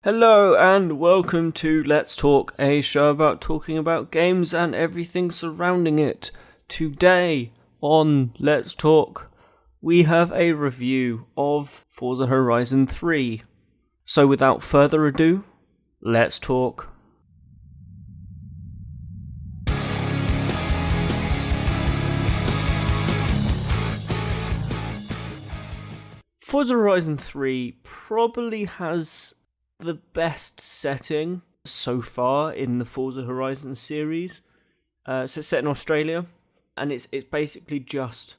Hello and welcome to Let's Talk, a show about talking about games and everything surrounding it. Today on Let's Talk, we have a review of Forza Horizon 3. So without further ado, let's talk. Forza Horizon 3 probably has the best setting so far in the Forza Horizon series. So it's set in Australia, and it's basically just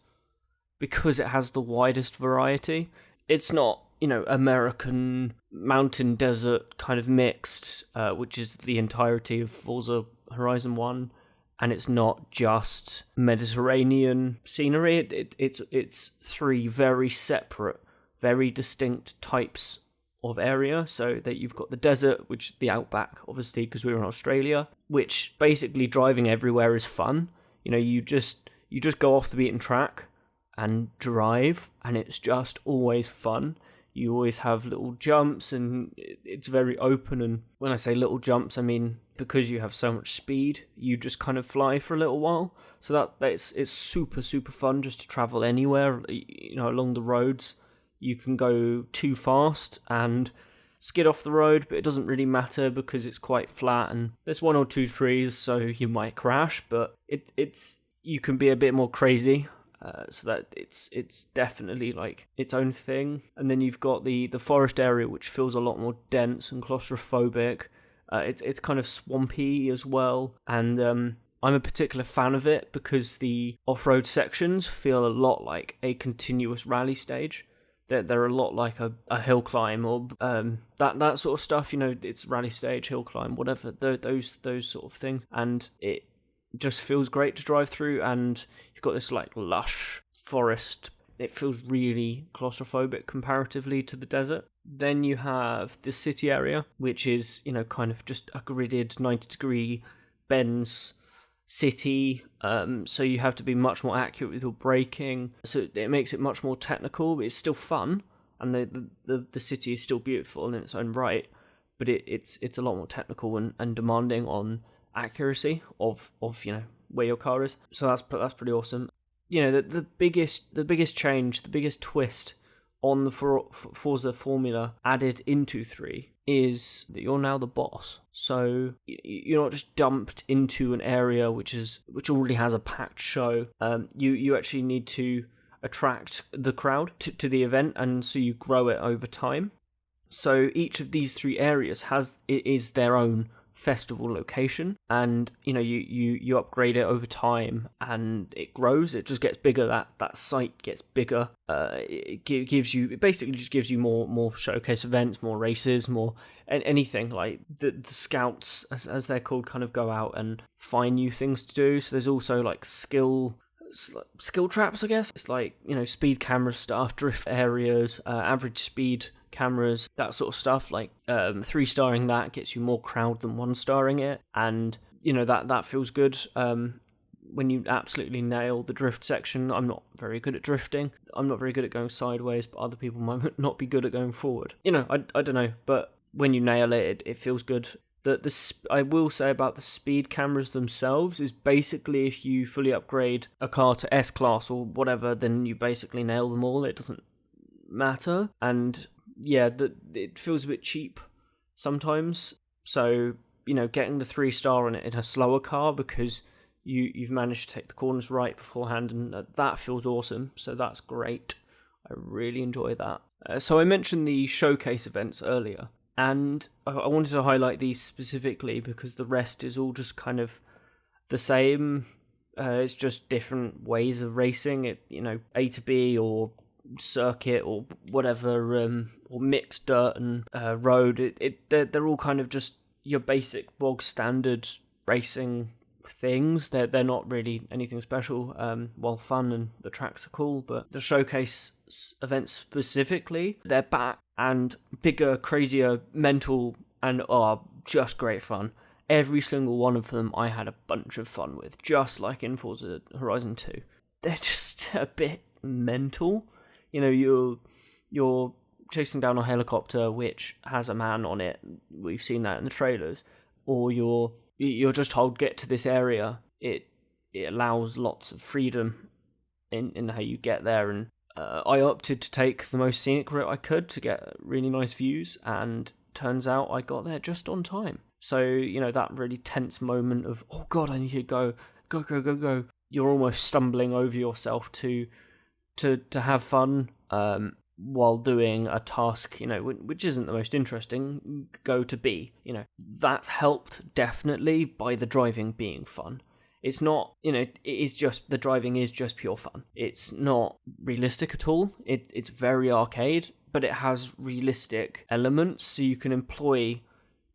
because it has the widest variety. It's not, American mountain desert kind of mixed, which is the entirety of Forza Horizon 1, and it's not just Mediterranean scenery. It's three very separate, very distinct types of area. So that you've got the desert, which the outback, obviously, because we're in Australia, which basically driving everywhere is fun. You just go off the beaten track and drive, and it's just always fun. You always have little jumps, and it's very open. And when I say little jumps, I mean because you have so much speed, you just kind of fly for a little while. So it's super fun just to travel anywhere, along the roads. You can go too fast and skid off the road, but it doesn't really matter because it's quite flat and there's one or two trees, so you might crash. But you can be a bit more crazy, so that it's definitely like its own thing. And then you've got the forest area, which feels a lot more dense and claustrophobic. It's kind of swampy as well, and I'm a particular fan of it because the off-road sections feel a lot like a continuous rally stage. They're a lot like a hill climb or that sort of stuff. It's rally stage, hill climb, whatever, those sort of things. And it just feels great to drive through. And you've got this like lush forest. It feels really claustrophobic comparatively to the desert. Then you have the city area, which is, kind of just a gridded 90-degree bends city, so you have to be much more accurate with your braking, so it makes it much more technical, but it's still fun, and the city is still beautiful in its own right, but it's a lot more technical and demanding on accuracy of where your car is. So that's pretty awesome. The biggest change, the biggest twist on the Forza formula added into 3 is that you're now the boss. So you're not just dumped into an area which already has a packed show. You actually need to attract the crowd to the event, and so you grow it over time. So each of these 3 areas is their own festival location, and you upgrade it over time, and it grows. It just gets bigger. That site gets bigger. It basically just gives you more showcase events, more races, more anything. Like the scouts, as they're called, kind of go out and find new things to do. So there's also like skill traps, I guess. It's like speed camera stuff, drift areas, average speed cameras, that sort of stuff. Like 3-starring that gets you more crowd than 1-starring it, and that feels good. When you absolutely nail the drift section. I'm not very good at drifting. I'm not very good at going sideways, but other people might not be good at going forward. I don't know, but when you nail it feels good. I will say about the speed cameras themselves is basically if you fully upgrade a car to S-Class or whatever, then you basically nail them all. It doesn't matter. And yeah, it feels a bit cheap sometimes. So, getting the 3-star on it in a slower car because you've managed to take the corners right beforehand, and that feels awesome. So that's great. I really enjoy that. So I mentioned the showcase events earlier, and I wanted to highlight these specifically because the rest is all just kind of the same. It's just different ways of racing it, A to B or circuit or whatever, or mixed dirt and road. They're all kind of just your basic bog standard racing things. They're not really anything special, while fun and the tracks are cool. But the showcase events specifically, they're back and bigger, crazier, mental, and are just great fun. Every single one of them I had a bunch of fun with, just like in Forza Horizon 2. They're just a bit mental. You're chasing down a helicopter which has a man on it. We've seen that in the trailers. Or you're just told, get to this area. It allows lots of freedom in how you get there. And I opted to take the most scenic route I could to get really nice views, and turns out I got there just on time. So, that really tense moment of, oh god, I need to go. You're almost stumbling over yourself to have fun while doing a task, which isn't the most interesting, go to B. That's helped definitely by the driving being fun. It's not, it's just, the driving is just pure fun. It's not realistic at all. It's very arcade, but it has realistic elements, so you can employ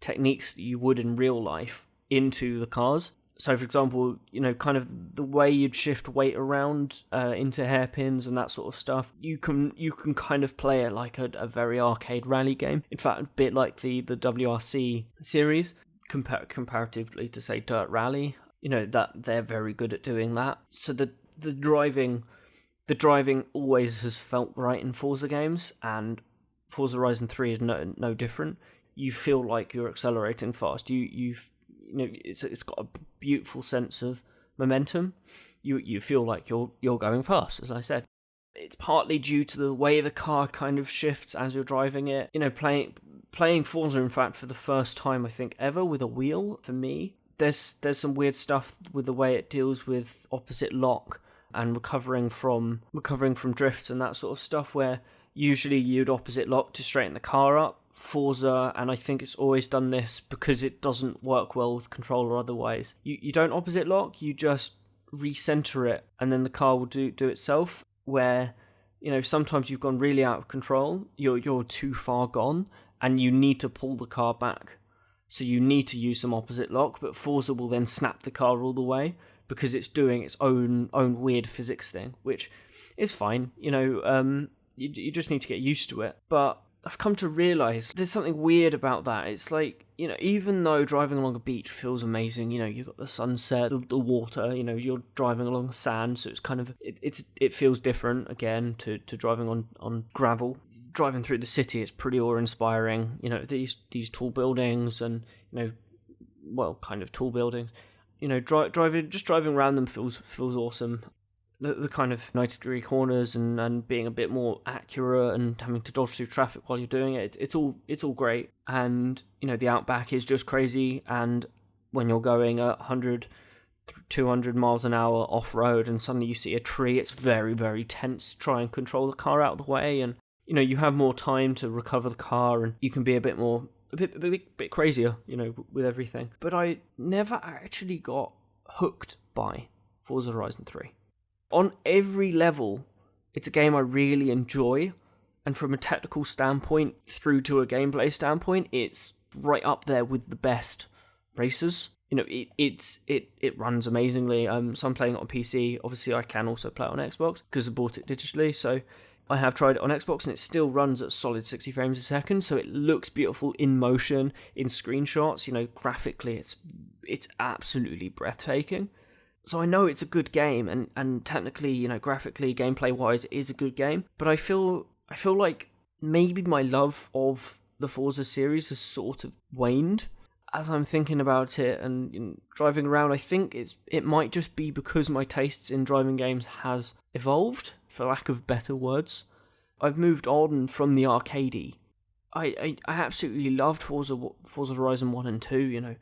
techniques that you would in real life into the cars. So, for example, kind of the way you'd shift weight around into hairpins and that sort of stuff, you can kind of play it like a very arcade rally game. In fact, a bit like the WRC series, comparatively to, say, Dirt Rally. That they're very good at doing that. So the driving always has felt right in Forza games, and Forza Horizon 3 is no different. You feel like you're accelerating fast. It's got a beautiful sense of momentum. You feel like you're going fast, as I said. It's partly due to the way the car kind of shifts as you're driving it. Playing Forza, in fact, for the first time I think ever with a wheel, for me, there's some weird stuff with the way it deals with opposite lock and recovering from drifts and that sort of stuff, where usually you'd opposite lock to straighten the car up. Forza, and I think it's always done this because it doesn't work well with controller otherwise, you don't opposite lock, you just recenter it and then the car will do itself, where sometimes you've gone really out of control, you're too far gone and you need to pull the car back, so you need to use some opposite lock, but Forza will then snap the car all the way because it's doing its own weird physics thing, which is fine. You just need to get used to it. But I've come to realise there's something weird about that. It's like, even though driving along a beach feels amazing, you've got the sunset, the water, you're driving along sand, so it's kind of, it feels different again to driving on gravel. Driving through the city, it's pretty awe-inspiring. These tall buildings and, kind of tall buildings. Driving around them feels awesome. The kind of 90-degree corners and being a bit more accurate and having to dodge through traffic while you're doing it, it's all great. And the outback is just crazy. And when you're going at 100, 200 miles an hour off road and suddenly you see a tree, it's very, very tense to try and control the car out of the way. And you have more time to recover the car, and you can be a bit crazier, with everything. But I never actually got hooked by Forza Horizon 3. On every level, it's a game I really enjoy, and from a technical standpoint through to a gameplay standpoint, it's right up there with the best racers. It runs amazingly. So I'm playing it on PC. Obviously, I can also play it on Xbox because I bought it digitally. So I have tried it on Xbox, and it still runs at solid 60 frames a second. So it looks beautiful in motion, in screenshots. Graphically, it's absolutely breathtaking. So I know it's a good game, and technically, graphically, gameplay-wise, it is a good game. But I feel like maybe my love of the Forza series has sort of waned as I'm thinking about it and driving around. I think it might just be because my tastes in driving games has evolved, for lack of better words. I've moved on from the arcadey. I absolutely loved Forza Horizon 1 and 2.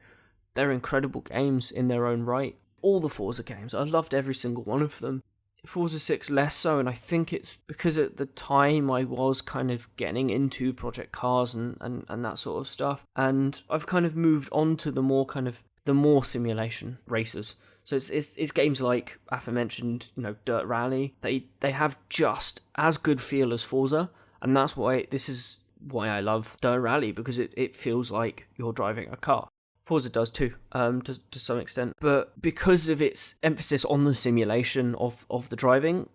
They're incredible games in their own right. All the Forza games, I loved every single one of them. Forza 6 less so, and I think it's because at the time I was kind of getting into Project Cars and that sort of stuff, and I've kind of moved on to the more simulation races. So it's games like aforementioned, Dirt Rally. They have just as good feel as Forza, and that's why I love Dirt Rally, because it feels like you're driving a car. Forza does too, to some extent, but because of its emphasis on the simulation of the driving,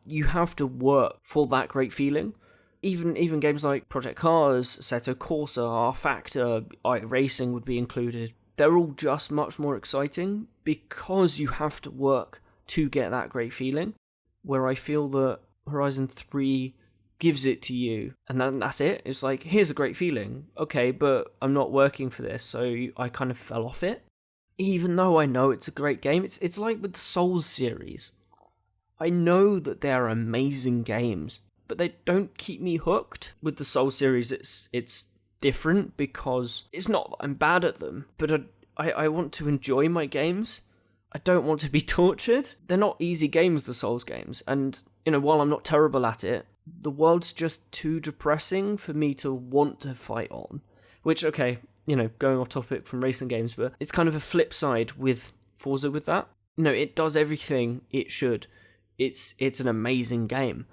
you have to work for that great feeling. Even games like Project Cars, Assetto Corsa, R-Factor, iRacing would be included. They're all just much more exciting because you have to work to get that great feeling. Where I feel that Horizon 3 gives it to you, and then that's it. It's like, here's a great feeling. Okay, but I'm not working for this, so I kind of fell off it. Even though I know it's a great game, it's like with the Souls series. I know that they are amazing games, but they don't keep me hooked. With the Souls series, it's different because it's not that I'm bad at them, but I want to enjoy my games. I don't want to be tortured. They're not easy games, the Souls games, and while I'm not terrible at it, the world's just too depressing for me to want to fight on. Which, okay, going off topic from racing games, but it's kind of a flip side with Forza with that. It does everything it should. It's an amazing game,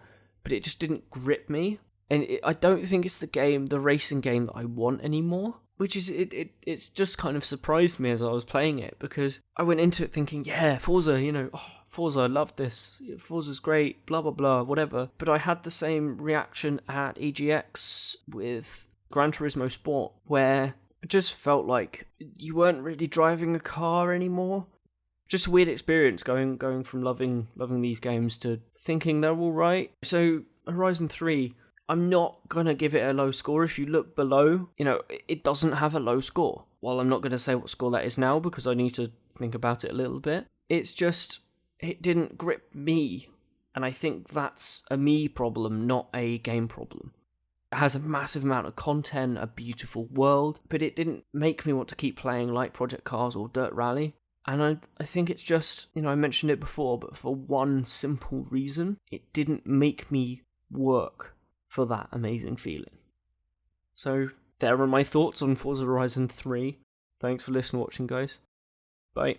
but it just didn't grip me. And I don't think it's the racing game that I want anymore. Which is, it's just kind of surprised me as I was playing it, because I went into it thinking, yeah, Forza, Forza, I love this. Forza's great, blah, blah, blah, whatever. But I had the same reaction at EGX with Gran Turismo Sport, where it just felt like you weren't really driving a car anymore. Just a weird experience going from loving these games to thinking they're all right. So Horizon 3, I'm not going to give it a low score. If you look below, it doesn't have a low score. While I'm not going to say what score that is now because I need to think about it a little bit. It's just, it didn't grip me. And I think that's a me problem, not a game problem. It has a massive amount of content, a beautiful world, but it didn't make me want to keep playing like Project Cars or Dirt Rally. And I think it's just, I mentioned it before, but for one simple reason, it didn't make me work for that amazing feeling. So there are my thoughts on Forza Horizon 3. Thanks for listening and watching, guys. Bye.